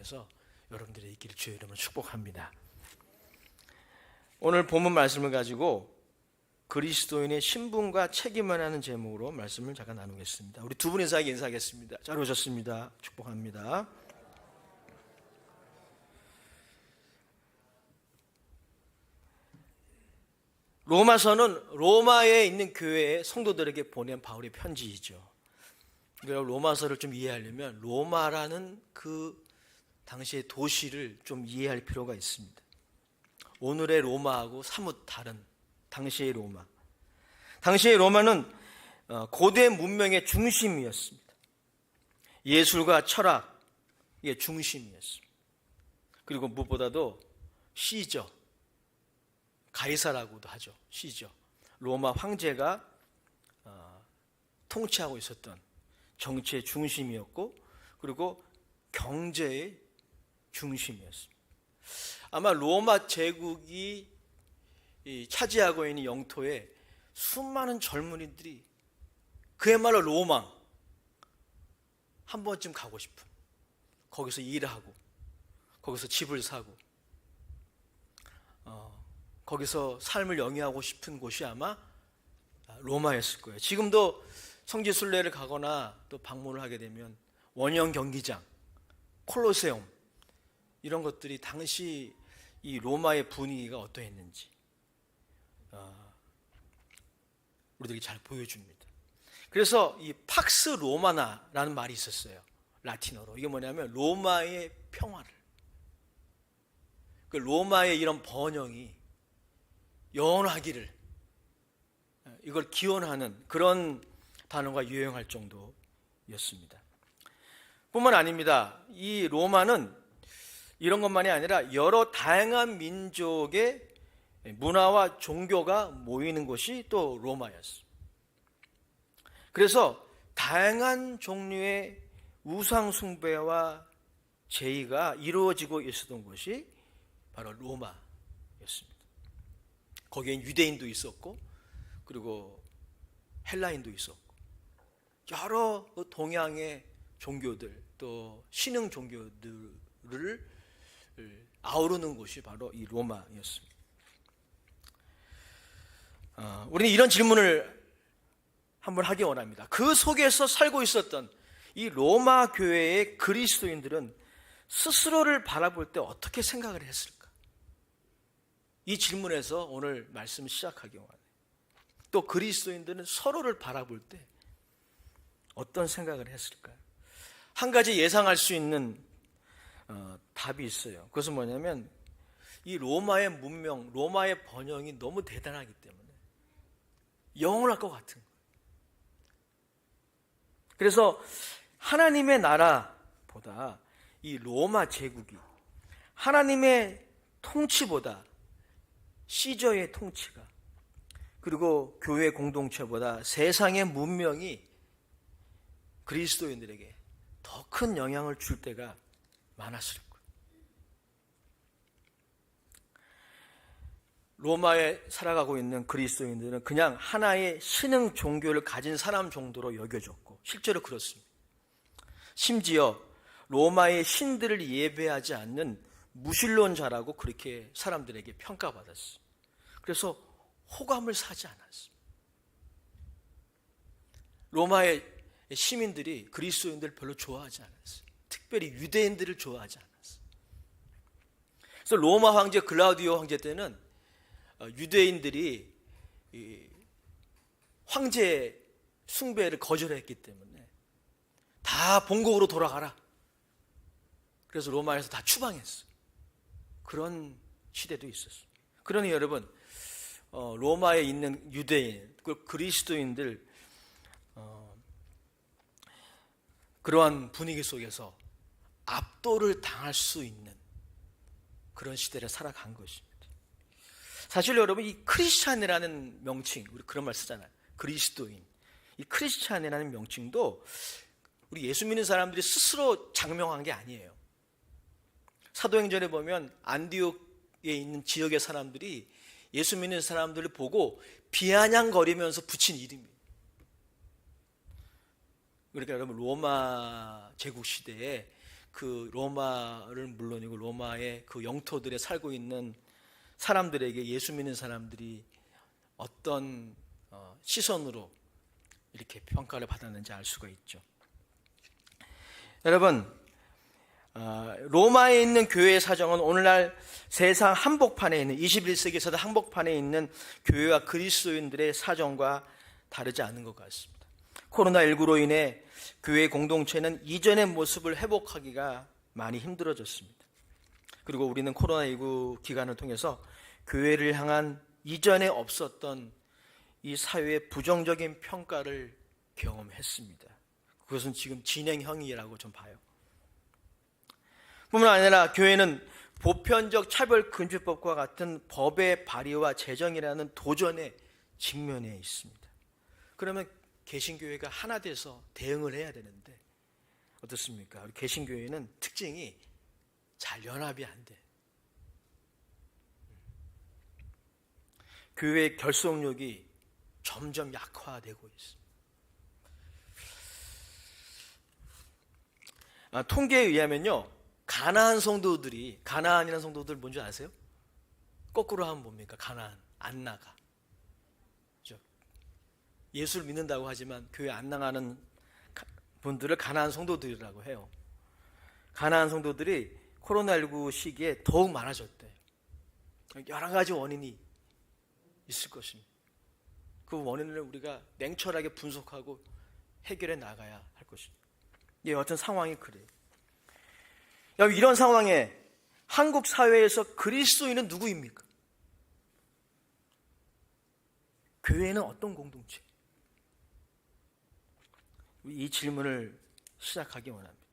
그래서 여러분들의 있기를 주의 이름으로 축복합니다. 오늘 본문 말씀을 가지고 그리스도인의 신분과 책임을 하는 제목으로 말씀을 잠깐 나누겠습니다. 우리 두 분 인사하게 인사하겠습니다. 잘 오셨습니다. 축복합니다. 로마서는 로마에 있는 교회의 성도들에게 보낸 바울의 편지이죠. 로마서를 좀 이해하려면 로마라는 그 당시의 도시를 좀 이해할 필요가 있습니다. 오늘의 로마하고 사뭇 다른 당시의 로마. 당시의 로마는 고대 문명의 중심이었습니다. 예술과 철학의 중심이었습니다. 그리고 무엇보다도 시저, 가이사라고도 하죠. 시저. 로마 황제가 통치하고 있었던 정치의 중심이었고, 그리고 경제의 중심이었습니다. 아마 로마 제국이 차지하고 있는 영토에 수많은 젊은이들이 그야말로 로망, 한 번쯤 가고 싶은, 거기서 일하고 거기서 집을 사고 거기서 삶을 영위하고 싶은 곳이 아마 로마였을 거예요. 지금도 성지순례를 가거나 또 방문을 하게 되면 원형 경기장, 콜로세움 이런 것들이 당시 이 로마의 분위기가 어떠했는지 우리들이 잘 보여줍니다. 그래서 이 팍스 로마나라는 말이 있었어요. 라틴어로. 이게 뭐냐면 로마의 평화를, 그 로마의 이런 번영이 영원하기를, 이걸 기원하는 그런 단어가 유행할 정도였습니다. 뿐만 아닙니다. 이 로마는 이런 것만이 아니라 여러 다양한 민족의 문화와 종교가 모이는 곳이 또 로마였습니다. 그래서 다양한 종류의 우상 숭배와 제의가 이루어지고 있었던 곳이 바로 로마였습니다. 거기엔 유대인도 있었고, 그리고 헬라인도 있었고, 여러 동양의 종교들, 또 신흥 종교들을 아우르는 곳이 바로 이 로마였습니다. 우리는 이런 질문을 한번 하기 원합니다. 그 속에서 살고 있었던 이 로마 교회의 그리스도인들은 스스로를 바라볼 때 어떻게 생각을 했을까? 이 질문에서 오늘 말씀을 시작하기 원해요. 또 그리스도인들은 서로를 바라볼 때 어떤 생각을 했을까요? 한 가지 예상할 수 있는 답이 있어요. 그것은 뭐냐면 이 로마의 문명, 로마의 번영이 너무 대단하기 때문에 영원할 것 같은 거예요. 그래서 하나님의 나라보다 이 로마 제국이 하나님의 통치보다 시저의 통치가, 그리고 교회 공동체보다 세상의 문명이 그리스도인들에게 더 큰 영향을 줄 때가 많았을 거예요. 로마에 살아가고 있는 그리스도인들은 그냥 하나의 신흥 종교를 가진 사람 정도로 여겨졌고, 실제로 그렇습니다. 심지어 로마의 신들을 예배하지 않는 무신론자라고 그렇게 사람들에게 평가받았어요. 그래서 호감을 사지 않았습니다. 로마의 시민들이 그리스도인들을 별로 좋아하지 않았어요. 특별히 유대인들을 좋아하지 않았어요. 그래서 로마 황제 글라우디오 황제 때는 유대인들이 황제 숭배를 거절했기 때문에 다 본국으로 돌아가라. 그래서 로마에서 다 추방했어요. 그런 시대도 있었어요. 그러니 여러분, 로마에 있는 유대인, 그리스도인들 그러한 분위기 속에서 압도를 당할 수 있는 그런 시대를 살아간 것입니다. 사실 여러분, 이 크리스찬이라는 명칭, 우리 그런 말 쓰잖아요. 그리스도인. 이 크리스찬이라는 명칭도 우리 예수 믿는 사람들이 스스로 장명한 게 아니에요. 사도행전에 보면 안디옥에 있는 지역의 사람들이 예수 믿는 사람들을 보고 비아냥거리면서 붙인 이름이에요. 그러니까 여러분, 로마 제국 시대에 그 로마를 물론이고 로마의 그 영토들에 살고 있는 사람들에게 예수 믿는 사람들이 어떤 시선으로 이렇게 평가를 받았는지 알 수가 있죠. 여러분, 로마에 있는 교회의 사정은 오늘날 세상 한복판에 있는 21세기 사도 한복판에 있는 교회와 그리스도인들의 사정과 다르지 않은 것 같습니다. 코로나19로 인해 교회 공동체는 이전의 모습을 회복하기가 많이 힘들어졌습니다. 그리고 우리는 코로나19 기간을 통해서 교회를 향한 이전에 없었던 이 사회의 부정적인 평가를 경험했습니다. 그것은 지금 진행형이라고 좀 봐요. 뿐만 아니라 교회는 보편적 차별금지법과 같은 법의 발의와 제정이라는 도전에 직면해 있습니다. 그러면 개신교회가 하나 돼서 대응을 해야 되는데 어떻습니까? 우리 개신교회는 특징이 잘 연합이 안 돼. 교회의 결속력이 점점 약화되고 있습니다. 통계에 의하면요, 가나안이라는 성도들 뭔지 아세요? 거꾸로 하면 뭡니까? 가나안, 안 나가. 그렇죠? 예수를 믿는다고 하지만 교회 안 나가는 분들을 가나안 성도들이라고 해요. 가나안 성도들이 코로나19 시기에 더욱 많아졌대요. 여러 가지 원인이 있을 것입니다. 그 원인을 우리가 냉철하게 분석하고 해결해 나가야 할 것입니다. 예, 어떤 상황이 그래요. 이런 상황에 한국 사회에서 그리스도인은 누구입니까? 교회는 어떤 공동체? 이 질문을 시작하기 원합니다.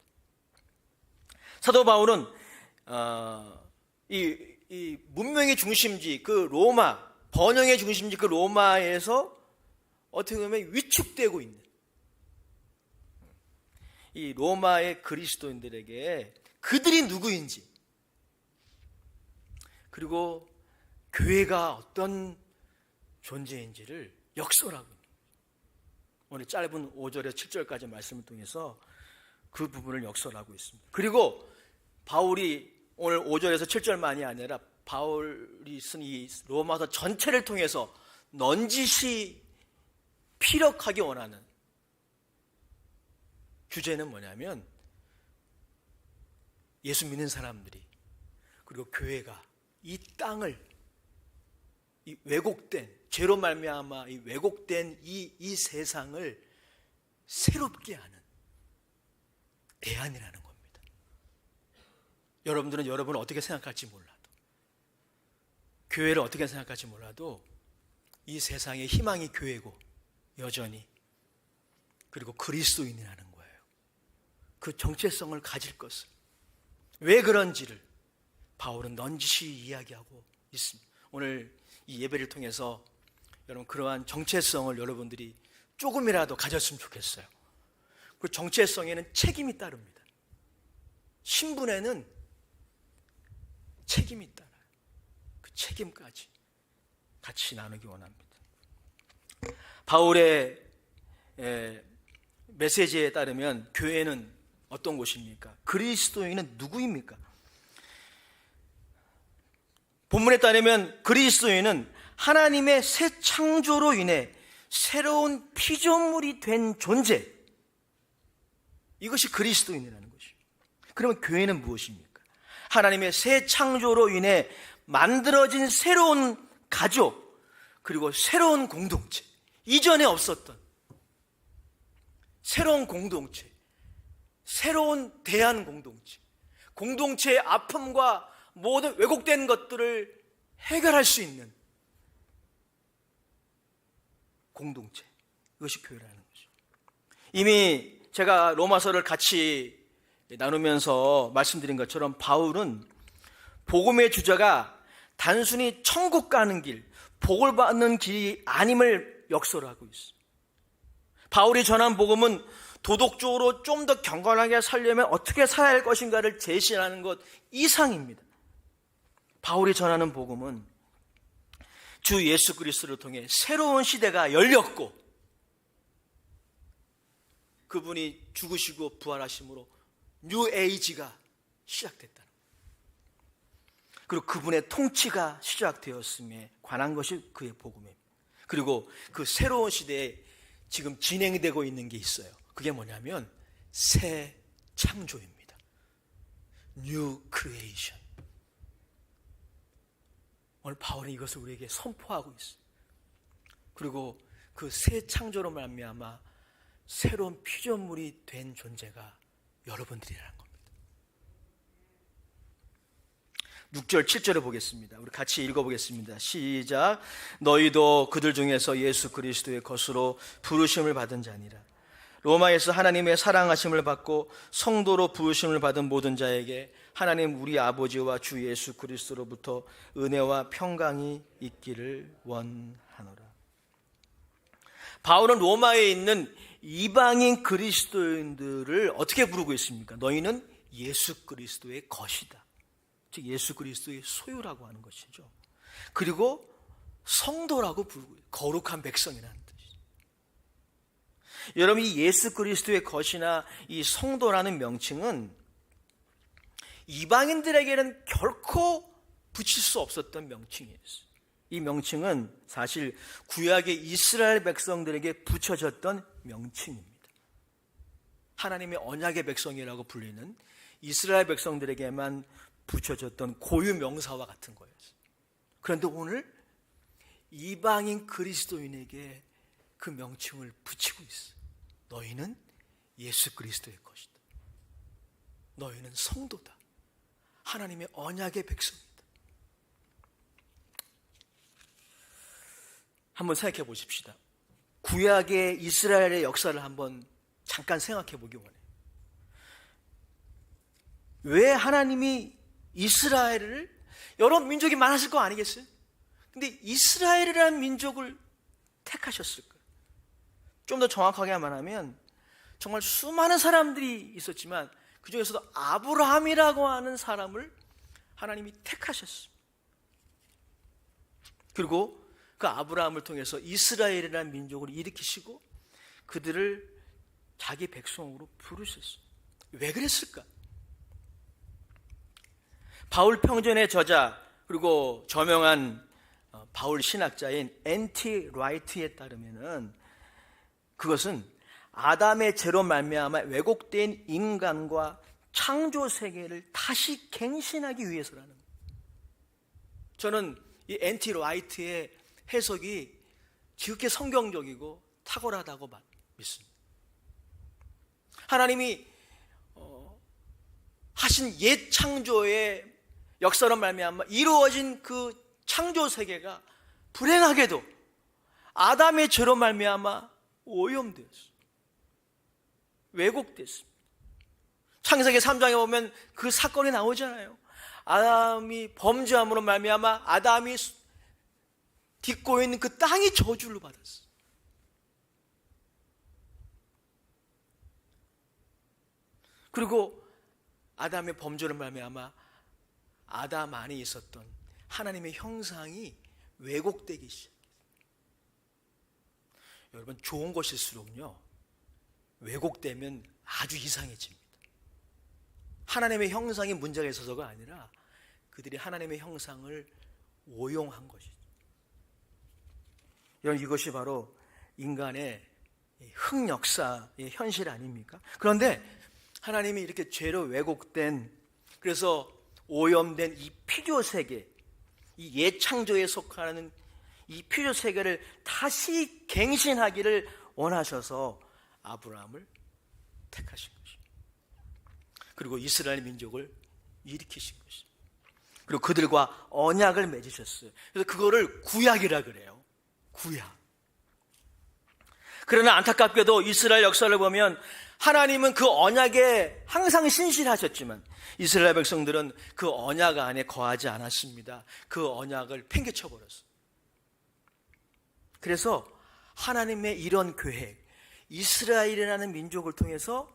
사도 바울은 이 문명의 중심지 그 로마, 번영의 중심지 그 로마에서 어떻게 보면 위축되고 있는 이 로마의 그리스도인들에게 그들이 누구인지, 그리고 교회가 어떤 존재인지를 역설하고 있는 거예요. 오늘 짧은 5절에서 7절까지 말씀을 통해서 그 부분을 역설하고 있습니다. 그리고 바울이 오늘 5절에서 7절만이 아니라 바울이 쓴 이 로마서 전체를 통해서 넌지시 피력하기 원하는 주제는 뭐냐면 예수 믿는 사람들이 그리고 교회가 이 땅을 이 왜곡된 죄로 말미암아 이 왜곡된 이 세상을 새롭게 하는 애안이라는 겁니다. 여러분들은 여러분을 어떻게 생각할지 몰라도, 교회를 어떻게 생각할지 몰라도 이 세상의 희망이 교회고 여전히, 그리고 그리스도인이라는 거예요. 그 정체성을 가질 것을, 왜 그런지를 바울은 넌지시 이야기하고 있습니다. 오늘 이 예배를 통해서 여러분 그러한 정체성을 여러분들이 조금이라도 가졌으면 좋겠어요. 그 정체성에는 책임이 따릅니다. 신분에는 책임이 따라요. 그 책임까지 같이 나누기 원합니다. 바울의 메시지에 따르면 교회는 어떤 곳입니까? 그리스도인은 누구입니까? 본문에 따르면 그리스도인은 하나님의 새 창조로 인해 새로운 피조물이 된 존재, 이것이 그리스도인이라는 것입니다. 그러면 교회는 무엇입니까? 하나님의 새 창조로 인해 만들어진 새로운 가족, 그리고 새로운 공동체, 이전에 없었던 새로운 공동체, 새로운 대한 공동체, 공동체의 아픔과 모든 왜곡된 것들을 해결할 수 있는 공동체, 이것이 교회라는 거죠. 이미 제가 로마서를 같이 나누면서 말씀드린 것처럼 바울은 복음의 주제가 단순히 천국 가는 길, 복을 받는 길이 아님을 역설하고 있습니다. 바울이 전한 복음은 도덕적으로 좀 더 경건하게 살려면 어떻게 살아야 할 것인가를 제시하는 것 이상입니다. 바울이 전하는 복음은 주 예수 그리스도를 통해 새로운 시대가 열렸고, 그분이 죽으시고 부활하심으로 뉴 에이지가 시작됐다. 그리고 그분의 통치가 시작되었음에 관한 것이 그의 복음입니다. 그리고 그 새로운 시대에 지금 진행되고 있는 게 있어요. 그게 뭐냐면 새 창조입니다. 뉴 크리에이션. 오늘 바울은 이것을 우리에게 선포하고 있어요. 그리고 그 새 창조로 말미암아 새로운 피조물이 된 존재가 여러분들이라는 겁니다. 6절 7절을 보겠습니다. 우리 같이 읽어보겠습니다. 시작. 너희도 그들 중에서 예수 그리스도의 것으로 부르심을 받은 자니라. 로마에서 하나님의 사랑하심을 받고 성도로 부르심을 받은 모든 자에게 하나님 우리 아버지와 주 예수 그리스도로부터 은혜와 평강이 있기를 원하노라. 바울은 로마에 있는 이방인 그리스도인들을 어떻게 부르고 있습니까? 너희는 예수 그리스도의 것이다. 즉 예수 그리스도의 소유라고 하는 것이죠. 그리고 성도라고 부르고 있어요. 거룩한 백성이라는 뜻이죠. 여러분, 이 예수 그리스도의 것이나 이 성도라는 명칭은 이방인들에게는 결코 붙일 수 없었던 명칭이었어요. 이 명칭은 사실 구약의 이스라엘 백성들에게 붙여졌던 명칭입니다. 하나님의 언약의 백성이라고 불리는 이스라엘 백성들에게만 붙여졌던 고유 명사와 같은 거였어요. 그런데 오늘 이방인 그리스도인에게 그 명칭을 붙이고 있어요. 너희는 예수 그리스도의 것이다. 너희는 성도다. 하나님의 언약의 백성이다. 한번 생각해 보십시다. 구약의 이스라엘의 역사를 한번 잠깐 생각해 보기 원해요. 왜 하나님이 이스라엘을, 여러 민족이 많았을 거 아니겠어요? 근데 이스라엘이라는 민족을 택하셨을까요? 좀 더 정확하게 말하면 정말 수많은 사람들이 있었지만 그 중에서도 아브라함이라고 하는 사람을 하나님이 택하셨습니다. 그리고 그 아브라함을 통해서 이스라엘이라는 민족을 일으키시고 그들을 자기 백성으로 부르셨어요. 왜 그랬을까? 바울 평전의 저자 그리고 저명한 바울 신학자인 N.T. 라이트에 따르면은 그것은 아담의 죄로 말미암아 왜곡된 인간과 창조 세계를 다시 갱신하기 위해서라는 거예요. 저는 이 N.T. 라이트의 해석이 지극히 성경적이고 탁월하다고 믿습니다. 하나님이 하신 옛 창조의 역사로 말미암아 이루어진 그 창조 세계가 불행하게도 아담의 죄로 말미암아 오염되었습니다. 왜곡됐습니다. 창세기 3장에 보면 그 사건이 나오잖아요. 아담이 범죄함으로 말미암아 아담이 딛고 있는 그 땅이 저주를 받았어요. 그리고 아담의 범죄를 말미암아 아담 안에 있었던 하나님의 형상이 왜곡되기 시작했어요. 여러분, 좋은 것일수록요 왜곡되면 아주 이상해집니다. 하나님의 형상이 문제가 있어서가 아니라 그들이 하나님의 형상을 오용한 것이죠. 여러분, 이것이 바로 인간의 흑역사의 현실 아닙니까? 그런데 하나님이 이렇게 죄로 왜곡된, 그래서 오염된 이 피조세계, 이 옛창조에 속하는 이 피조세계를 다시 갱신하기를 원하셔서 아브라함을 택하신 것입니다. 그리고 이스라엘 민족을 일으키신 것입니다. 그리고 그들과 언약을 맺으셨어요. 그래서 그거를 구약이라 그래요. 구약. 그러나 안타깝게도 이스라엘 역사를 보면 하나님은 그 언약에 항상 신실하셨지만 이스라엘 백성들은 그 언약 안에 거하지 않았습니다. 그 언약을 팽개쳐 버렸어요. 그래서 하나님의 이런 계획, 이스라엘이라는 민족을 통해서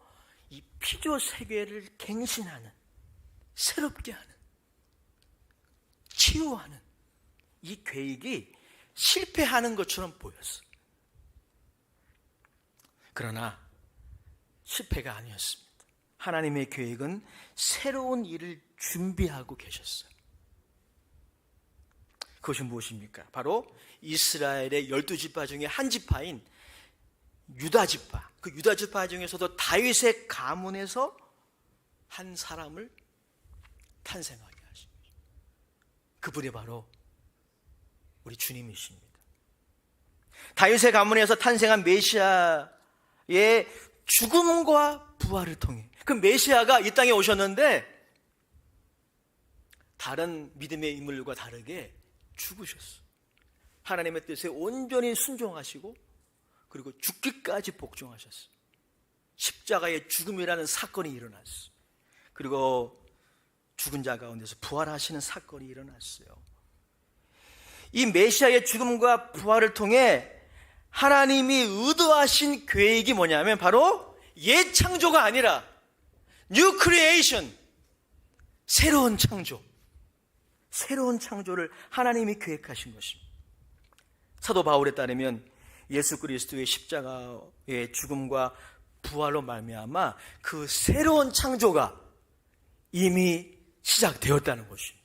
이 피조 세계를 갱신하는, 새롭게 하는, 치유하는 이 계획이 실패하는 것처럼 보였어요. 그러나 실패가 아니었습니다. 하나님의 계획은 새로운 일을 준비하고 계셨어요. 그것이 무엇입니까? 바로 이스라엘의 12지파 중에 한 지파인 유다지파, 그 유다지파 중에서도 다윗의 가문에서 한 사람을 탄생하게 하십니다. 그분이 바로 우리 주님이십니다. 다윗의 가문에서 탄생한 메시아의 죽음과 부활을 통해, 그 메시아가 이 땅에 오셨는데 다른 믿음의 인물과 다르게 죽으셨어요. 하나님의 뜻에 온전히 순종하시고 그리고 죽기까지 복종하셨어요. 십자가의 죽음이라는 사건이 일어났어요. 그리고 죽은 자 가운데서 부활하시는 사건이 일어났어요. 이 메시아의 죽음과 부활을 통해 하나님이 의도하신 계획이 뭐냐면 바로 옛 창조가 아니라 New Creation, 새로운 창조, 새로운 창조를 하나님이 계획하신 것입니다. 사도 바울에 따르면 예수 그리스도의 십자가의 죽음과 부활로 말미암아 그 새로운 창조가 이미 시작되었다는 것입니다.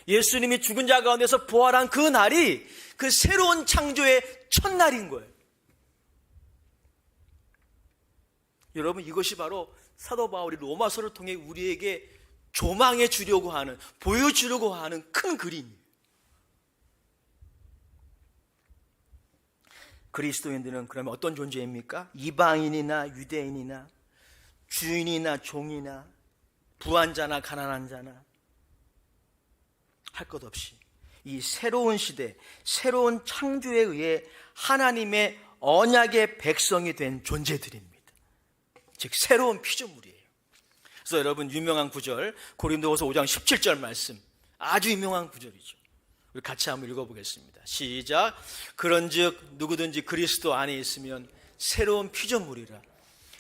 예수님이 죽은 자 가운데서 부활한 그 날이 그 새로운 창조의 첫날인 거예요. 여러분, 이것이 바로 사도 바울이 로마서를 통해 우리에게 조망해 주려고 하는, 보여주려고 하는 큰 그림이에요. 그리스도인들은 그러면 어떤 존재입니까? 이방인이나 유대인이나 주인이나 종이나 부한 자나 가난한 자나 할 것 없이 이 새로운 시대, 새로운 창조에 의해 하나님의 언약의 백성이 된 존재들입니다. 즉 새로운 피조물이에요. 그래서 여러분, 유명한 구절 고린도후서 5장 17절 말씀, 아주 유명한 구절이죠. 우리 같이 한번 읽어보겠습니다. 시작. 그런즉 누구든지 그리스도 안에 있으면 새로운 피조물이라.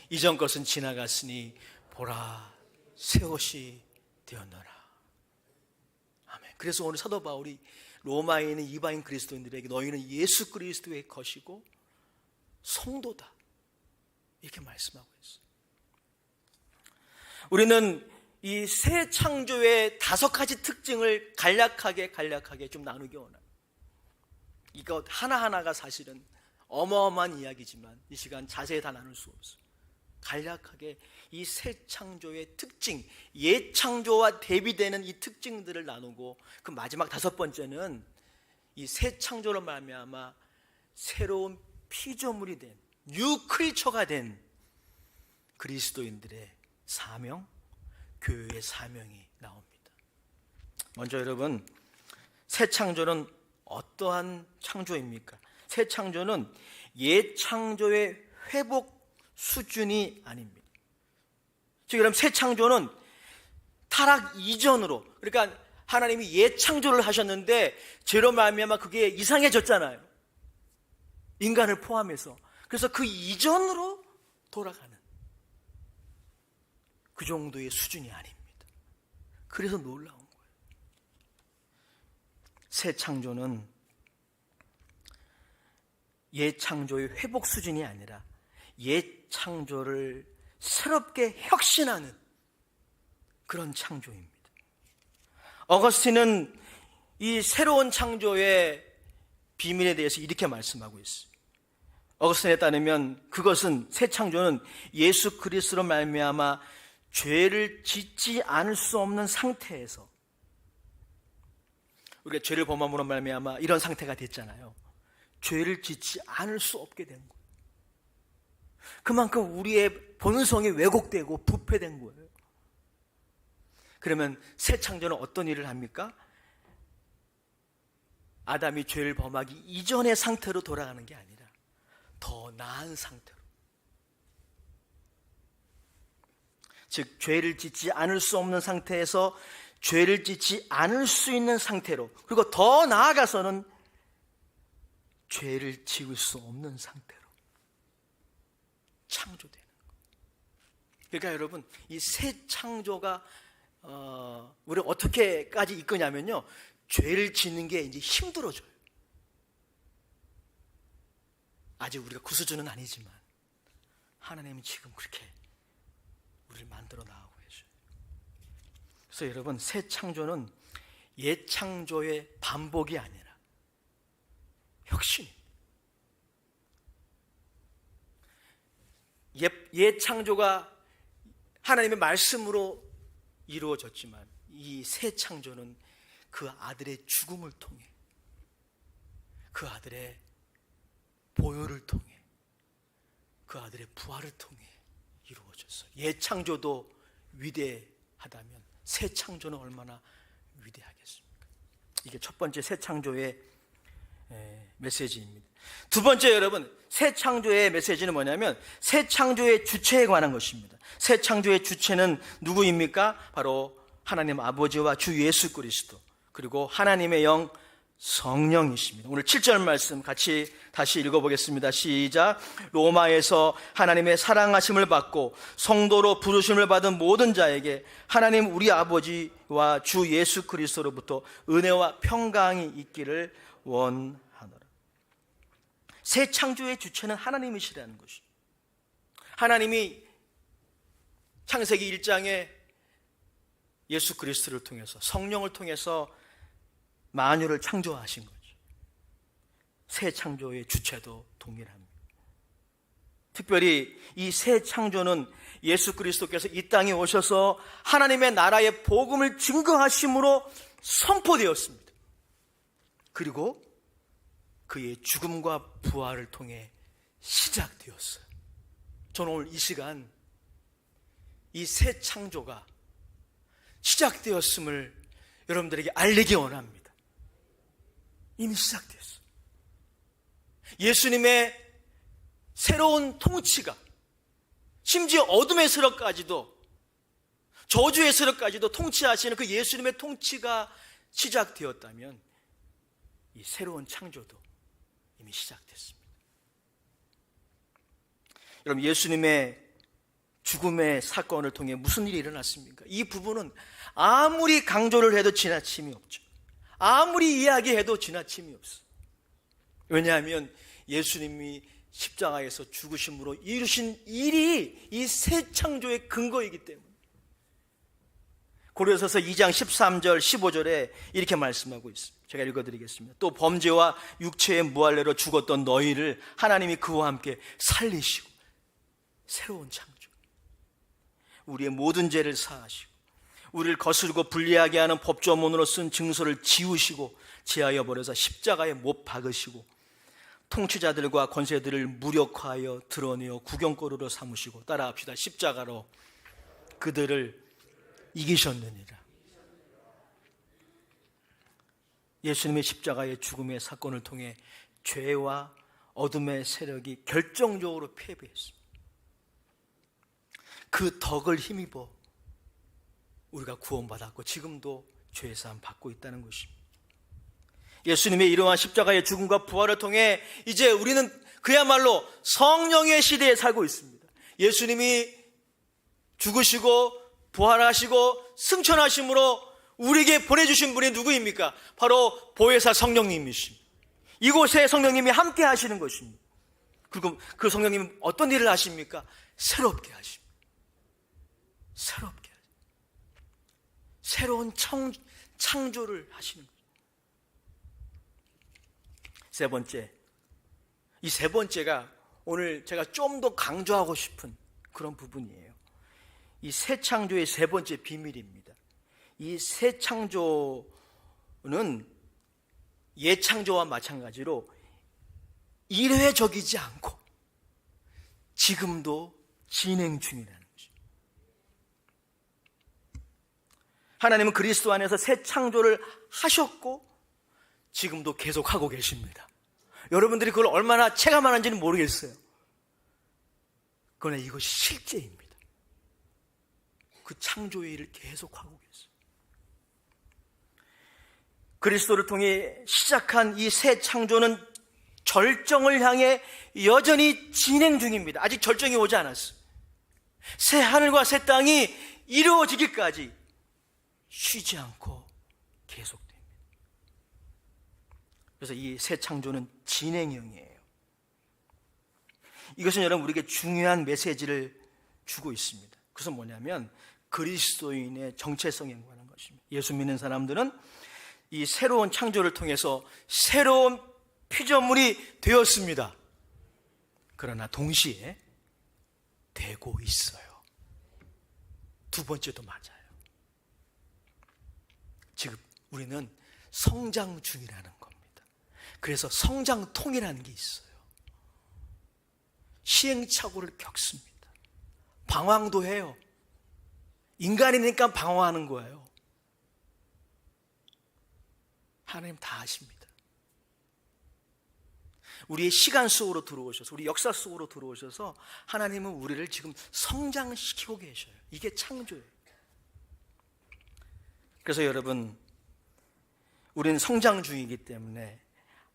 이전 것은 지나갔으니 보라, 새 것이 되었노라. 아멘. 그래서 오늘 사도 바울이 로마에 있는 이방인 그리스도인들에게 너희는 예수 그리스도의 것이고 성도다, 이렇게 말씀하고 있어요. 우리는 이 새 창조의 5가지 특징을 간략하게 좀 나누기 원합니다. 이것 하나하나가 사실은 어마어마한 이야기지만 이 시간 자세히 다 나눌 수 없어요. 간략하게 이 새 창조의 특징, 옛 창조와 대비되는 이 특징들을 나누고, 그 마지막 5번째는 이 새 창조로 말미암아 새로운 피조물이 된, 뉴 크리처가 된 그리스도인들의 사명, 교회의 사명이 나옵니다. 먼저 여러분, 새 창조는 어떠한 창조입니까? 새 창조는 옛 창조의 회복 수준이 아닙니다. 즉 여러분, 새 창조는 타락 이전으로, 그러니까 하나님이 옛 창조를 하셨는데 죄로 말미암아 그게 이상해졌잖아요. 인간을 포함해서. 그래서 그 이전으로 돌아가는 그 정도의 수준이 아닙니다. 그래서 놀라운 거예요. 새 창조는 옛 창조의 회복 수준이 아니라 옛 창조를 새롭게 혁신하는 그런 창조입니다. 어거스틴은 이 새로운 창조의 비밀에 대해서 이렇게 말씀하고 있어요. 어거스틴에 따르면 그것은, 새 창조는 예수 그리스도로 말미암아 죄를 짓지 않을 수 없는 상태에서, 우리가 죄를 범함으로 말미암아 이런 상태가 됐잖아요. 죄를 짓지 않을 수 없게 된 거예요. 그만큼 우리의 본성이 왜곡되고 부패된 거예요. 그러면 새 창조는 어떤 일을 합니까? 아담이 죄를 범하기 이전의 상태로 돌아가는 게 아니라 더 나은 상태로, 즉 죄를 짓지 않을 수 없는 상태에서 죄를 짓지 않을 수 있는 상태로, 그리고 더 나아가서는 죄를 지을 수 없는 상태로 창조되는 거예요. 그러니까 여러분, 이 새 창조가 우리 어떻게까지 이끄냐면요, 죄를 짓는 게 이제 힘들어져요. 아직 우리가 그 수준은 아니지만 하나님은 지금 그렇게 우리를 만들어 나가고 계셔요. 그래서 여러분, 새 창조는 옛 창조의 반복이 아니라 혁신. 옛 창조가 하나님의 말씀으로 이루어졌지만 이 새 창조는 그 아들의 죽음을 통해, 그 아들의 보혈을 통해, 그 아들의 부활을 통해 이루어졌어요. 옛 창조도 위대하다면 새 창조는 얼마나 위대하겠습니까? 이게 첫 번째 새 창조의 메시지입니다. 두 번째, 여러분, 새 창조의 메시지는 뭐냐면 새 창조의 주체에 관한 것입니다. 새 창조의 주체는 누구입니까? 바로 하나님 아버지와 주 예수 그리스도, 그리고 하나님의 영 성령이십니다. 오늘 7절 말씀 같이 다시 읽어보겠습니다. 시작. 로마에서 하나님의 사랑하심을 받고 성도로 부르심을 받은 모든 자에게 하나님 우리 아버지와 주 예수 그리스도로부터 은혜와 평강이 있기를 원하노라. 새 창조의 주체는 하나님이시라는 것입니다. 하나님이 창세기 1장에 예수 그리스도를 통해서, 성령을 통해서 만유를 창조하신 거죠. 새 창조의 주체도 동일합니다. 특별히 이 새 창조는 예수 그리스도께서 이 땅에 오셔서 하나님의 나라의 복음을 증거하심으로 선포되었습니다. 그리고 그의 죽음과 부활을 통해 시작되었어요. 저는 오늘 이 시간 이 새 창조가 시작되었음을 여러분들에게 알리기 원합니다. 이미 시작되었어요. 예수님의 새로운 통치가, 심지어 어둠의 세력까지도, 저주의 세력까지도 통치하시는 그 예수님의 통치가 시작되었다면 이 새로운 창조도 이미 시작됐습니다. 여러분, 예수님의 죽음의 사건을 통해 무슨 일이 일어났습니까? 이 부분은 아무리 강조를 해도 지나침이 없죠. 아무리 이야기해도 지나침이 없어요. 왜냐하면 예수님이 십자가에서 죽으심으로 이루신 일이 이 새 창조의 근거이기 때문에. 고린도서 2장 13절 15절에 이렇게 말씀하고 있습니다. 제가 읽어드리겠습니다. 또 범죄와 육체의 무할례로 죽었던 너희를 하나님이 그와 함께 살리시고 새로운 창조, 우리의 모든 죄를 사하시고 우리를 거스르고 불리하게 하는 법조문으로 쓴 증서를 지우시고 제하여 버려서 십자가에 못 박으시고 통치자들과 권세들을 무력화하여 드러내어 구경거리로 삼으시고, 따라합시다. 십자가로 그들을 이기셨느니라. 예수님의 십자가의 죽음의 사건을 통해 죄와 어둠의 세력이 결정적으로 패배했습니다. 그 덕을 힘입어 우리가 구원받았고 지금도 죄사함 받고 있다는 것입니다. 예수님의 이러한 십자가의 죽음과 부활을 통해 이제 우리는 그야말로 성령의 시대에 살고 있습니다. 예수님이 죽으시고 부활하시고 승천하심으로 우리에게 보내주신 분이 누구입니까? 바로 보혜사 성령님이십니다. 이곳에 성령님이 함께 하시는 것입니다. 그리고 그 성령님은 어떤 일을 하십니까? 새롭게 하십니다. 새롭게 하십니다. 새로운 창조를 하시는 거죠. 세 번째, 이 세 번째가 오늘 제가 좀 더 강조하고 싶은 그런 부분이에요. 이 새 창조의 세 번째 비밀입니다. 이 새 창조는 옛 창조와 마찬가지로 일회적이지 않고 지금도 진행 중이라는 거죠. 하나님은 그리스도 안에서 새 창조를 하셨고 지금도 계속하고 계십니다. 여러분들이 그걸 얼마나 체감하는지는 모르겠어요. 그러나 이것이 실제입니다. 그 창조의 일을 계속하고 계세요. 그리스도를 통해 시작한 이 새 창조는 절정을 향해 여전히 진행 중입니다. 아직 절정이 오지 않았어요. 새 하늘과 새 땅이 이루어지기까지 쉬지 않고 계속됩니다. 그래서 이 새 창조는 진행형이에요. 이것은 여러분 우리에게 중요한 메시지를 주고 있습니다. 그것은 뭐냐면 그리스도인의 정체성에 관한 것입니다. 예수 믿는 사람들은 이 새로운 창조를 통해서 새로운 피조물이 되었습니다. 그러나 동시에 되고 있어요. 두 번째도 맞아요. 지금 우리는 성장 중이라는 겁니다. 그래서 성장통이라는 게 있어요. 시행착오를 겪습니다. 방황도 해요. 인간이니까 방황하는 거예요. 하나님 다 아십니다. 우리의 시간 속으로 들어오셔서, 우리 역사 속으로 들어오셔서 하나님은 우리를 지금 성장시키고 계셔요. 이게 창조예요. 그래서 여러분, 우리는 성장 중이기 때문에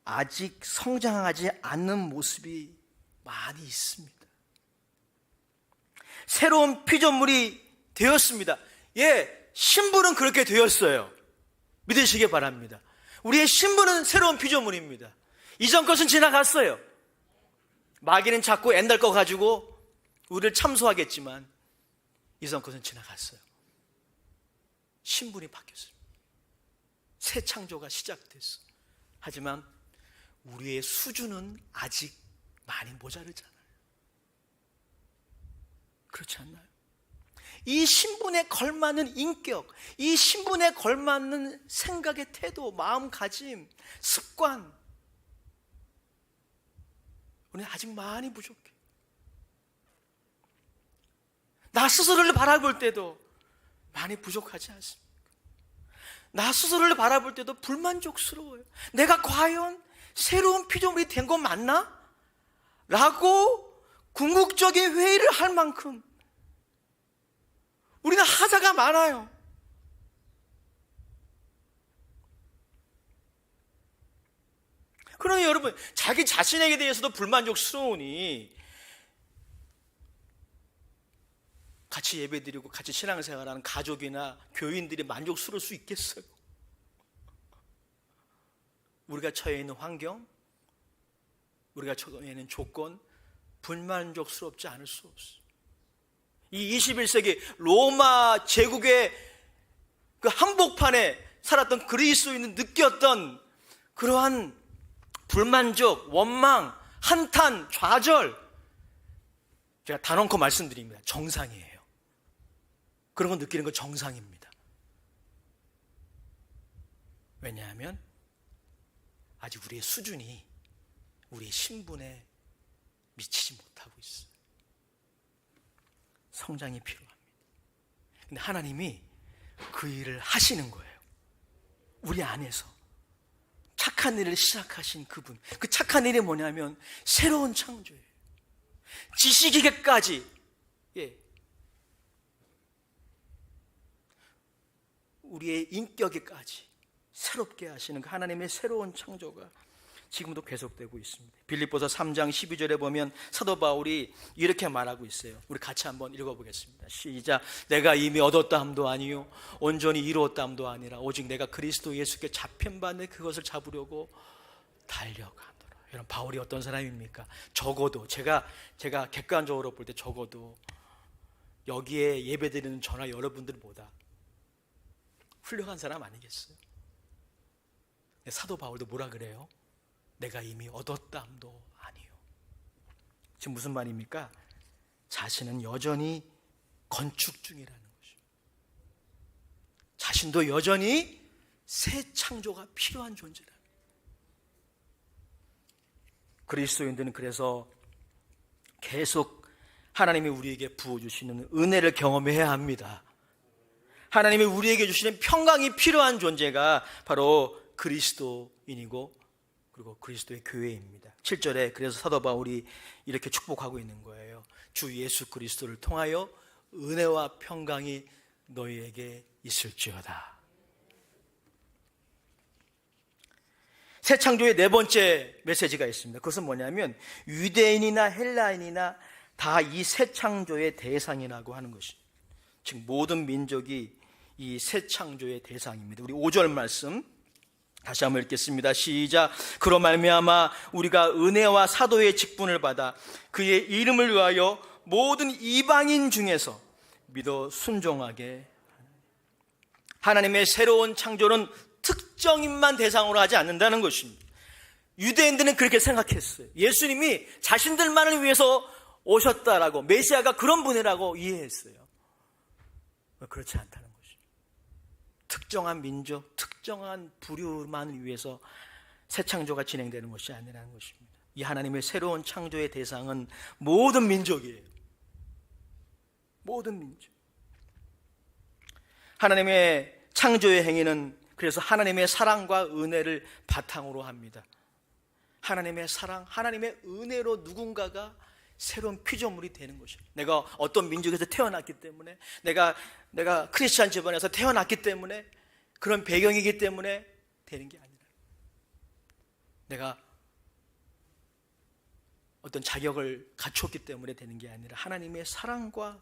아직 성장하지 않는 모습이 많이 있습니다. 새로운 피조물이 되었습니다. 예, 신부는 그렇게 되었어요. 믿으시기 바랍니다. 우리의 신부는 새로운 피조물입니다. 이전 것은 지나갔어요. 마귀는 자꾸 옛날 거 가지고 우리를 참소하겠지만 이전 것은 지나갔어요. 신분이 바뀌었어요. 새 창조가 시작됐어. 하지만 우리의 수준은 아직 많이 모자르잖아요. 그렇지 않나요? 이 신분에 걸맞는 인격, 이 신분에 걸맞는 생각의 태도, 마음가짐, 습관, 우리는 아직 많이 부족해. 나 스스로를 바라볼 때도 많이 부족하지 않습니까? 나 스스로를 바라볼 때도 불만족스러워요. 내가 과연 새로운 피조물이 된 거 맞나? 라고 궁극적인 회의를 할 만큼 우리는 하자가 많아요. 그러니 여러분, 자기 자신에게 대해서도 불만족스러우니 같이 예배드리고 같이 신앙생활하는 가족이나 교인들이 만족스러울 수 있겠어요? 우리가 처해 있는 환경, 우리가 처해 있는 조건, 불만족스럽지 않을 수 없어요. 이 21세기 로마 제국의 그 한복판에 살았던 그리스도인은 느꼈던 그러한 불만족, 원망, 한탄, 좌절, 제가 단언코 말씀드립니다. 정상이에요. 그런 거 느끼는 건 정상입니다. 왜냐하면 아직 우리의 수준이 우리의 신분에 미치지 못하고 있어요. 성장이 필요합니다. 근데 하나님이 그 일을 하시는 거예요. 우리 안에서 착한 일을 시작하신 그분, 그 착한 일이 뭐냐면 새로운 창조예요. 지식에게까지, 우리의 인격에까지 새롭게 하시는 그 하나님의 새로운 창조가 지금도 계속되고 있습니다. 빌립보서 3장 12절에 보면 사도 바울이 이렇게 말하고 있어요. 우리 같이 한번 읽어보겠습니다. 시작. 내가 이미 얻었다 함도 아니요 온전히 이루었다 함도 아니라 오직 내가 그리스도 예수께 잡힌 바 내 그것을 잡으려고 달려가노라. 여러분, 바울이 어떤 사람입니까? 적어도 제가 객관적으로 볼 때 적어도 여기에 예배드리는 저나 여러분들보다 훌륭한 사람 아니겠어요? 사도 바울도 뭐라 그래요? 내가 이미 얻었담도 아니요. 지금 무슨 말입니까? 자신은 여전히 건축 중이라는 거죠. 자신도 여전히 새 창조가 필요한 존재라는 거예요. 그리스도인들은 그래서 계속 하나님이 우리에게 부어주시는 은혜를 경험해야 합니다. 하나님이 우리에게 주시는 평강이 필요한 존재가 바로 그리스도인이고 그리고 그리스도의 교회입니다. 7절에 그래서 사도 바울이 이렇게 축복하고 있는 거예요. 주 예수 그리스도를 통하여 은혜와 평강이 너희에게 있을지어다. 새 창조의 네 번째 메시지가 있습니다. 그것은 뭐냐면 유대인이나 헬라인이나 다 이 새 창조의 대상이라고 하는 것입니다. 즉 모든 민족이 이 새 창조의 대상입니다. 우리 5절 말씀 다시 한번 읽겠습니다. 시작. 그로 말미암아 우리가 은혜와 사도의 직분을 받아 그의 이름을 위하여 모든 이방인 중에서 믿어 순종하게. 하나님의 새로운 창조는 특정인만 대상으로 하지 않는다는 것입니다. 유대인들은 그렇게 생각했어요. 예수님이 자신들만을 위해서 오셨다라고, 메시아가 그런 분이라고 이해했어요. 그렇지 않다는 것입니다. 특정한 민족, 특정한 부류만 위해서 새 창조가 진행되는 것이 아니라는 것입니다. 이 하나님의 새로운 창조의 대상은 모든 민족이에요. 모든 민족. 하나님의 창조의 행위는 그래서 하나님의 사랑과 은혜를 바탕으로 합니다. 하나님의 사랑, 하나님의 은혜로 누군가가 새로운 피조물이 되는 것이에요. 내가 어떤 민족에서 태어났기 때문에, 내가 크리스찬 집안에서 태어났기 때문에, 그런 배경이기 때문에 되는 게 아니라, 내가 어떤 자격을 갖췄기 때문에 되는 게 아니라 하나님의 사랑과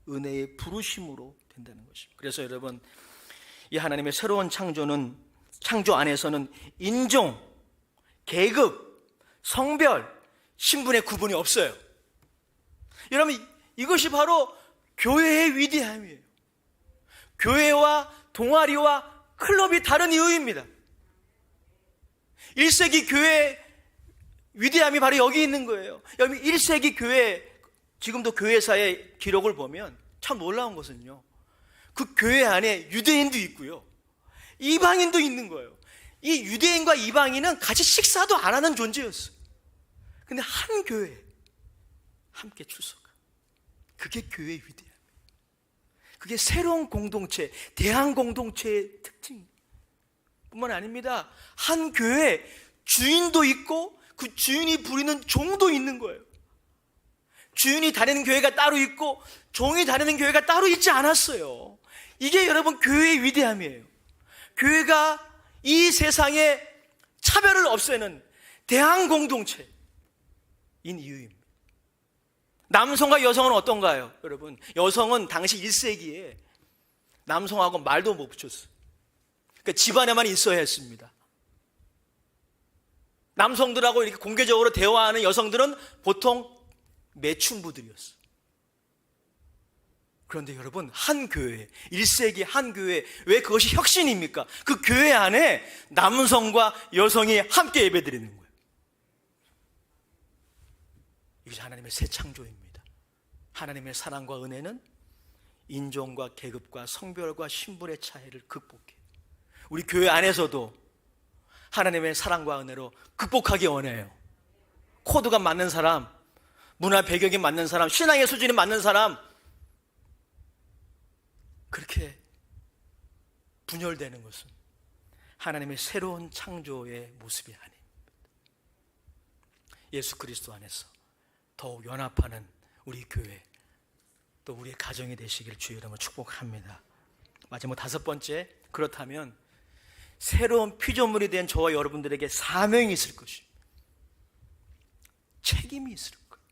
은혜의 부르심으로 된다는 것입니다. 그래서 여러분, 이 하나님의 새로운 창조는, 창조 안에서는 인종, 계급, 성별, 신분의 구분이 없어요. 여러분, 이것이 바로 교회의 위대함이에요. 교회와 동아리와 클럽이 다른 이유입니다. 1세기 교회의 위대함이 바로 여기 있는 거예요. 여러분, 1세기 교회, 지금도 교회사의 기록을 보면 참 놀라운 것은요, 그 교회 안에 유대인도 있고요, 이방인도 있는 거예요. 이 유대인과 이방인은 같이 식사도 안 하는 존재였어요. 근데 한 교회에 함께 출석한, 그게 교회의 위대함이에요. 그게 새로운 공동체, 대한 공동체의 특징 뿐만 아닙니다. 한 교회에 주인도 있고 그 주인이 부리는 종도 있는 거예요. 주인이 다니는 교회가 따로 있고 종이 다니는 교회가 따로 있지 않았어요. 이게 여러분 교회의 위대함이에요. 교회가 이 세상에 차별을 없애는 대한 공동체인 이유입니다. 남성과 여성은 어떤가요? 여러분, 여성은 당시 1세기에 남성하고 말도 못 붙였어요. 그러니까 집안에만 있어야 했습니다. 남성들하고 이렇게 공개적으로 대화하는 여성들은 보통 매춘부들이었어요. 그런데 여러분, 한 교회, 1세기 한 교회, 왜 그것이 혁신입니까? 그 교회 안에 남성과 여성이 함께 예배드리는 거예요. 이것이 하나님의 새 창조입니다. 하나님의 사랑과 은혜는 인종과 계급과 성별과 신분의 차이를 극복해요. 우리 교회 안에서도 하나님의 사랑과 은혜로 극복하기 원해요. 코드가 맞는 사람, 문화 배경이 맞는 사람, 신앙의 수준이 맞는 사람, 그렇게 분열되는 것은 하나님의 새로운 창조의 모습이 아닙니다. 예수 그리스도 안에서 더욱 연합하는 우리 교회, 또 우리의 가정이 되시길 주의 이름으로 축복합니다. 마지막 5번째, 그렇다면 새로운 피조물이 된 저와 여러분들에게 사명이 있을 것입니다. 책임이 있을 거예요.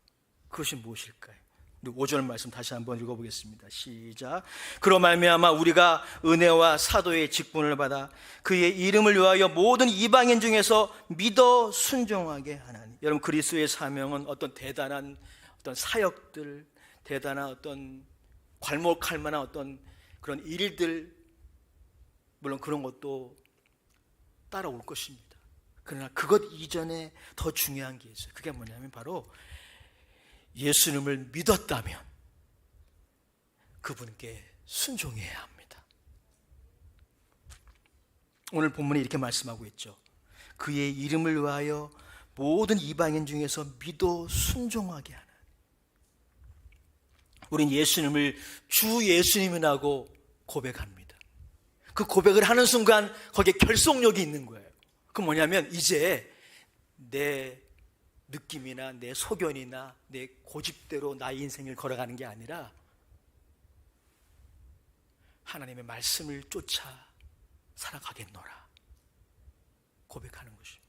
그것이 무엇일까요? 5절 말씀 다시 한번 읽어보겠습니다. 시작. 그로 말미암아 우리가 은혜와 사도의 직분을 받아 그의 이름을 위하여 모든 이방인 중에서 믿어 순종하게 하나니. 여러분, 그리스도의 사명은 어떤 대단한 어떤 사역들, 대단한 어떤 괄목할 만한 어떤 그런 일들, 물론 그런 것도 따라올 것입니다. 그러나 그것 이전에 더 중요한 게 있어요. 그게 뭐냐면 바로 예수님을 믿었다면 그분께 순종해야 합니다. 오늘 본문이 이렇게 말씀하고 있죠. 그의 이름을 위하여 모든 이방인 중에서 믿어 순종하게 하는. 우린 예수님을 주 예수님이라고 고백합니다. 그 고백을 하는 순간 거기에 결속력이 있는 거예요. 그 뭐냐면 이제 내 느낌이나 내 소견이나 내 고집대로 나의 인생을 걸어가는 게 아니라 하나님의 말씀을 쫓아 살아가겠노라 고백하는 것입니다.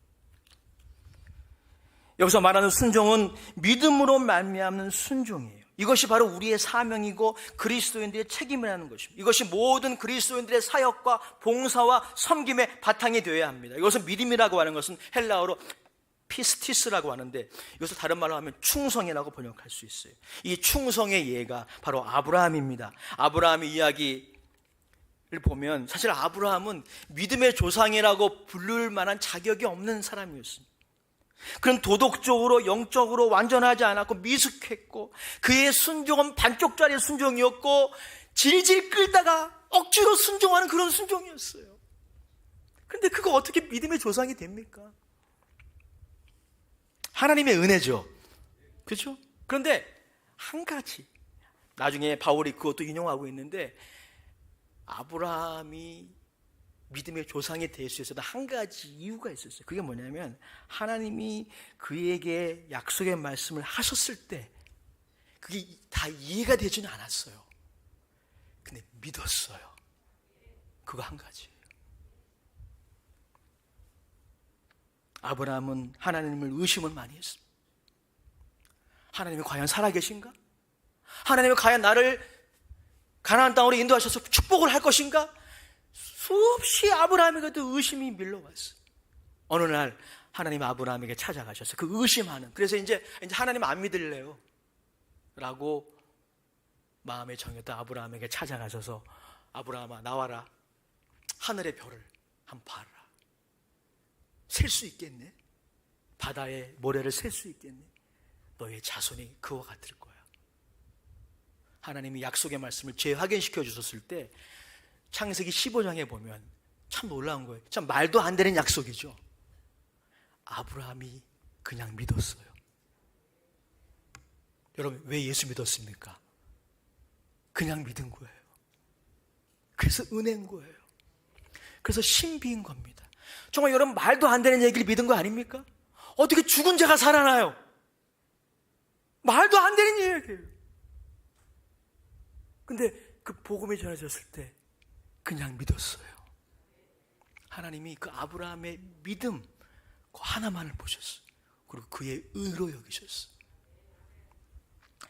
여기서 말하는 순종은 믿음으로 말미암는 순종이에요. 이것이 바로 우리의 사명이고 그리스도인들의 책임이라는 것입니다. 이것이 모든 그리스도인들의 사역과 봉사와 섬김의 바탕이 되어야 합니다. 이것은 믿음이라고 하는 것은 헬라어로 피스티스라고 하는데 이것을 다른 말로 하면 충성이라고 번역할 수 있어요. 이 충성의 예가 바로 아브라함입니다. 아브라함의 이야기를 보면 사실 아브라함은 믿음의 조상이라고 부를 만한 자격이 없는 사람이었습니다. 그는 도덕적으로 영적으로 완전하지 않았고 미숙했고 그의 순종은 반쪽짜리 순종이었고 질질 끌다가 억지로 순종하는 그런 순종이었어요. 그런데 그거 어떻게 믿음의 조상이 됩니까? 하나님의 은혜죠. 그렇죠? 그런데 한 가지, 나중에 바울이 그것도 인용하고 있는데 아브라함이 믿음의 조상이 될 수 있어도 한 가지 이유가 있었어요. 그게 뭐냐면 하나님이 그에게 약속의 말씀을 하셨을 때 그게 다 이해가 되지는 않았어요. 근데 믿었어요. 그거 한 가지예요. 아브라함은 하나님을 의심을 많이 했습니다. 하나님이 과연 살아계신가? 하나님이 과연 나를 가나안 땅으로 인도하셔서 축복을 할 것인가? 수없이 아브라함에게도 의심이 밀려왔어요. 어느 날 하나님 아브라함에게 찾아가셔서 그 의심하는, 그래서 이제 하나님 안 믿을래요 라고 마음에 정했던 아브라함에게 찾아가셔서 아브라함아 나와라, 하늘의 별을 한번 봐라. 셀 수 있겠네? 바다의 모래를 셀 수 있겠네? 너의 자손이 그와 같을 거야. 하나님이 약속의 말씀을 재확인시켜 주셨을 때 창세기 15장에 보면 참 놀라운 거예요. 참 말도 안 되는 약속이죠. 아브라함이 그냥 믿었어요. 여러분 왜 예수 믿었습니까? 그냥 믿은 거예요. 그래서 은혜인 거예요. 그래서 신비인 겁니다. 정말 여러분 말도 안 되는 얘기를 믿은 거 아닙니까? 어떻게 죽은 자가 살아나요? 말도 안 되는 얘기예요. 근데 그 복음이 전해졌을 때 그냥 믿었어요. 하나님이 그 아브라함의 믿음 그 하나만을 보셨어요. 그리고 그의 의로 여기셨어요.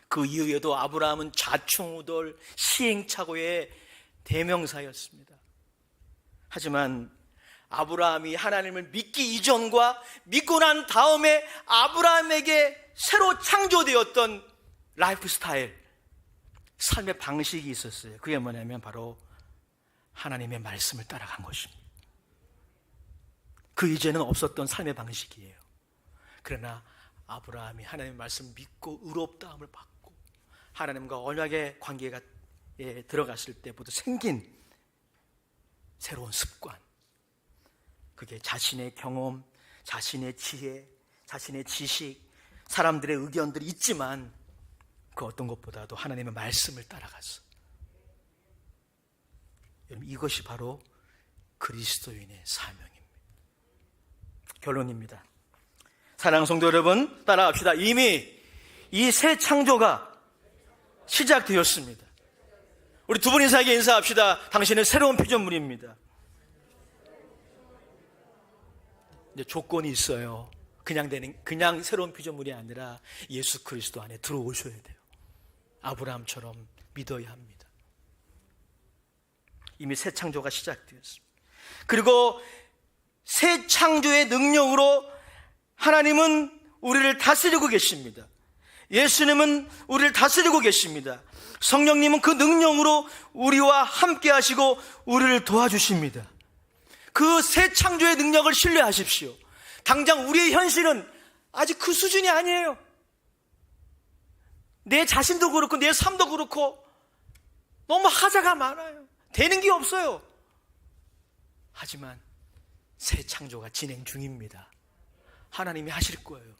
그 이후에도 아브라함은 좌충우돌 시행착오의 대명사였습니다. 하지만 아브라함이 하나님을 믿기 이전과 믿고 난 다음에 아브라함에게 새로 창조되었던 라이프 스타일, 삶의 방식이 있었어요. 그게 뭐냐면 바로 하나님의 말씀을 따라간 것입니다. 그 이전에는 없었던 삶의 방식이에요. 그러나 아브라함이 하나님의 말씀을 믿고 의롭다함을 받고 하나님과 언약의 관계가 들어갔을 때부터 생긴 새로운 습관, 그게 자신의 경험, 자신의 지혜, 자신의 지식, 사람들의 의견들이 있지만 그 어떤 것보다도 하나님의 말씀을 따라갔어. 여러분 이것이 바로 그리스도인의 사명입니다. 결론입니다. 사랑하는 성도 여러분, 따라갑시다. 이미 이 새 창조가 시작되었습니다. 우리 두 분 인사에게 인사합시다. 당신은 새로운 피조물입니다. 이제 조건이 있어요. 그냥 새로운 피조물이 아니라 예수 그리스도 안에 들어오셔야 돼요. 아브라함처럼 믿어야 합니다. 이미 새 창조가 시작되었습니다. 그리고 새 창조의 능력으로 하나님은 우리를 다스리고 계십니다. 예수님은 우리를 다스리고 계십니다. 성령님은 그 능력으로 우리와 함께 하시고 우리를 도와주십니다. 그 새 창조의 능력을 신뢰하십시오. 당장 우리의 현실은 아직 그 수준이 아니에요. 내 자신도 그렇고 내 삶도 그렇고 너무 하자가 많아요. 되는 게 없어요. 하지만 새 창조가 진행 중입니다. 하나님이 하실 거예요.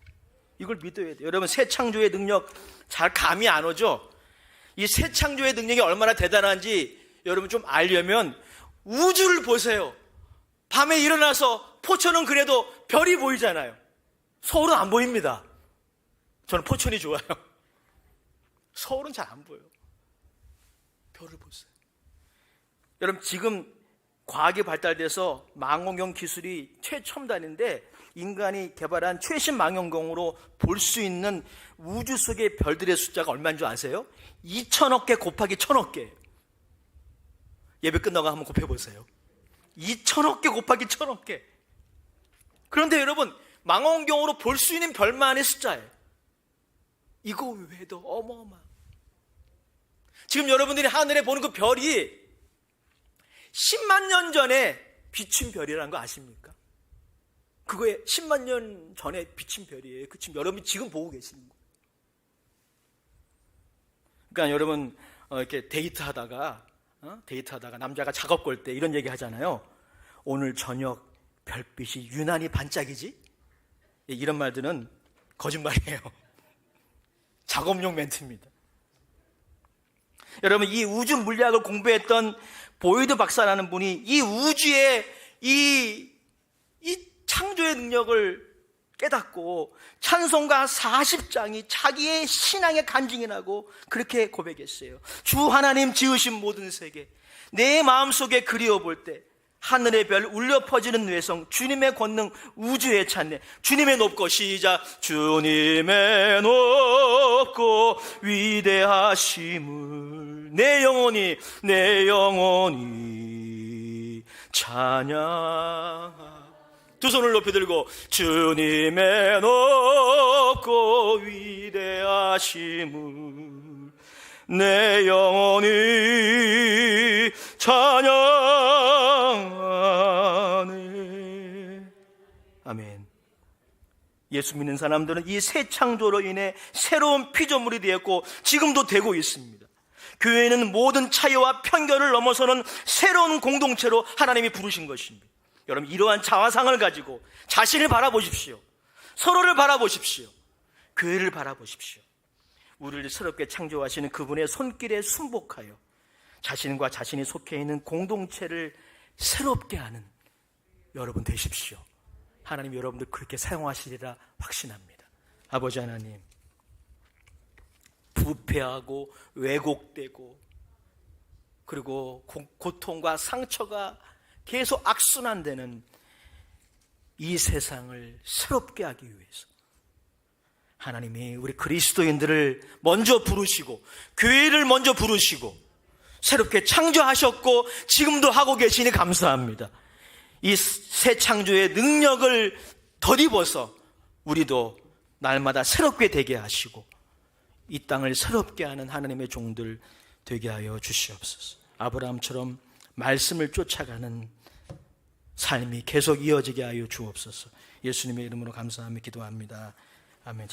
이걸 믿어야 돼요. 여러분 새 창조의 능력 잘 감이 안 오죠? 이 새 창조의 능력이 얼마나 대단한지 여러분 좀 알려면 우주를 보세요. 밤에 일어나서 포천은 그래도 별이 보이잖아요. 서울은 안 보입니다. 저는 포천이 좋아요. 서울은 잘 안 보여요. 별을 보세요. 여러분 지금 과학이 발달돼서 망원경 기술이 최첨단인데 인간이 개발한 최신 망원경으로 볼 수 있는 우주 속의 별들의 숫자가 얼마인 줄 아세요? 2,000억 개 곱하기 1,000억 개. 예배 끝나고 한번 곱해보세요. 2,000억 개 곱하기 1,000억 개. 그런데 여러분 망원경으로 볼 수 있는 별만의 숫자예요. 이거 외에도 어마어마. 지금 여러분들이 하늘에 보는 그 별이 10만 년 전에 비친 별이라는 거 아십니까? 그거에 10만 년 전에 비친 별이에요. 그 지금 여러분이 지금 보고 계시는 거예요. 그러니까 여러분 이렇게 데이트하다가 남자가 작업 걸 때 이런 얘기 하잖아요. 오늘 저녁 별빛이 유난히 반짝이지? 이런 말들은 거짓말이에요. 작업용 멘트입니다. 여러분, 이 우주 물리학을 공부했던 보이드 박사라는 분이 이 우주의 이 창조의 능력을 깨닫고 찬송가 40장이 자기의 신앙의 간증이라고 그렇게 고백했어요. 주 하나님 지으신 모든 세계, 내 마음속에 그리워 볼 때 하늘의 별 울려 퍼지는 뇌성, 주님의 권능 우주에 찬네. 주님의 높고 시작. 주님의 높고 위대하심을 내 영혼이 찬양. 두 손을 높이 들고 주님의 높고 위대하심을 내 영혼이 찬양하네. 아멘. 예수 믿는 사람들은 이 새 창조로 인해 새로운 피조물이 되었고 지금도 되고 있습니다. 교회는 모든 차이와 편견을 넘어서는 새로운 공동체로 하나님이 부르신 것입니다. 여러분, 이러한 자화상을 가지고 자신을 바라보십시오. 서로를 바라보십시오. 교회를 바라보십시오. 우리를 새롭게 창조하시는 그분의 손길에 순복하여 자신과 자신이 속해 있는 공동체를 새롭게 하는 여러분 되십시오. 하나님 여러분들 그렇게 사용하시리라 확신합니다. 아버지 하나님, 부패하고 왜곡되고 그리고 고통과 상처가 계속 악순환되는 이 세상을 새롭게 하기 위해서 하나님이 우리 그리스도인들을 먼저 부르시고 교회를 먼저 부르시고 새롭게 창조하셨고 지금도 하고 계시니 감사합니다. 이 새 창조의 능력을 덧입어서 우리도 날마다 새롭게 되게 하시고 이 땅을 새롭게 하는 하나님의 종들 되게 하여 주시옵소서. 아브라함처럼 말씀을 쫓아가는 삶이 계속 이어지게 하여 주옵소서. 예수님의 이름으로 감사하며 기도합니다. 아멘.